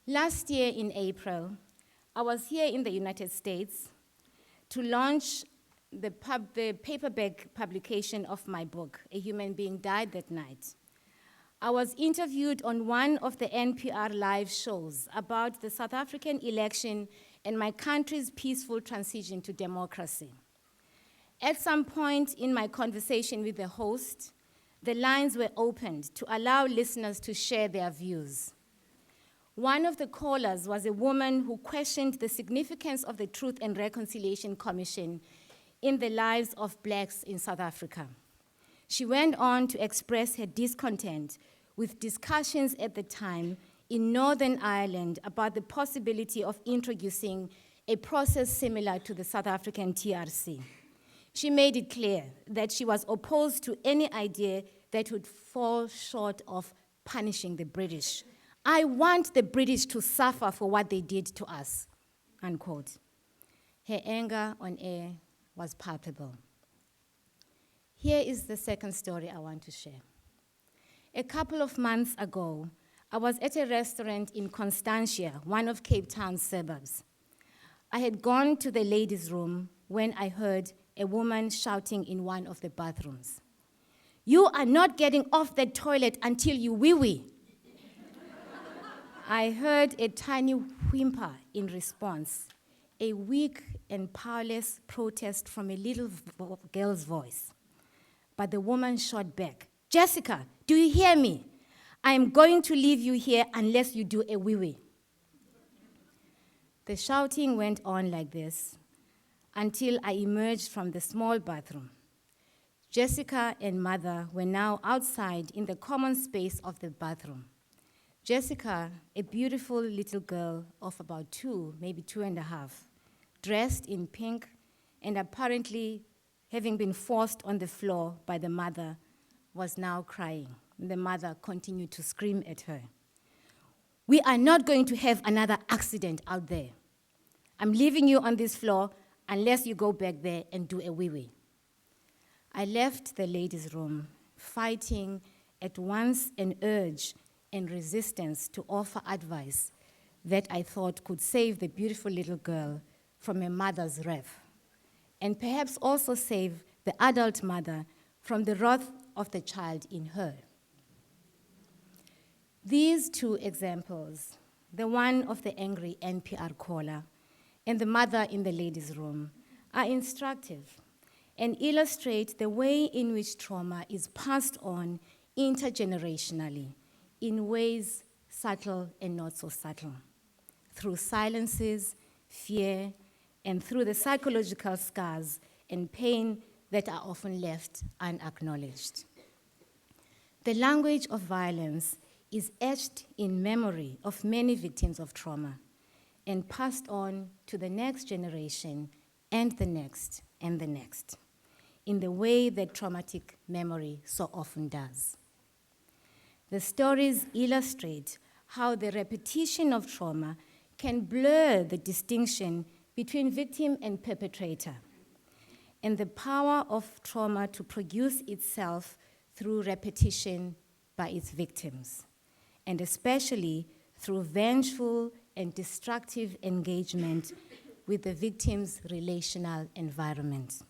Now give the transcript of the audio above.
Last year in April, I was here in the United States to launch the paperback publication of my book, A Human Being Died That Night. I was interviewed on one of the NPR live shows about the South African election and my country's peaceful transition to democracy. At some point in my conversation with the host, the lines were opened to allow listeners to share their views. One of the callers was a woman who questioned the significance of the Truth and Reconciliation Commission in the lives of Blacks in South Africa. She went on to express her discontent with discussions at the time in Northern Ireland about the possibility of introducing a process similar to the South African TRC. She made it clear that she was opposed to any idea that would fall short of punishing the British. I want the British to suffer for what they did to us, unquote. Her anger on air was palpable. Here is the second story I want to share. A couple of months ago, I was at a restaurant in Constantia, one of Cape Town's suburbs. I had gone to the ladies' room when I heard a woman shouting in one of the bathrooms, "You are not getting off the toilet until you wee-wee." I heard a tiny whimper in response, a weak and powerless protest from a little girl's voice. But the woman shot back, "Jessica, do you hear me? I am going to leave you here unless you do a wee-wee." The shouting went on like this until I emerged from the small bathroom. Jessica and mother were now outside in the common space of the bathroom. Jessica, a beautiful little girl of about 2, maybe 2.5, dressed in pink and apparently having been forced on the floor by the mother, was now crying. The mother continued to scream at her. "We are not going to have another accident out there. I'm leaving you on this floor unless you go back there and do a wee-wee." I left the ladies' room, fighting at once an urge and resistance to offer advice that I thought could save the beautiful little girl from a mother's wrath, and perhaps also save the adult mother from the wrath of the child in her. These two examples, the one of the angry NPR caller and the mother in the ladies' room, are instructive and illustrate the way in which trauma is passed on intergenerationally in ways subtle and not so subtle, through silences, fear, and through the psychological scars and pain that are often left unacknowledged. The language of violence is etched in memory of many victims of trauma and passed on to the next generation and the next and the next, in the way that traumatic memory so often does. The stories illustrate how the repetition of trauma can blur the distinction between victim and perpetrator, and the power of trauma to produce itself through repetition by its victims, and especially through vengeful and destructive engagement with the victim's relational environment.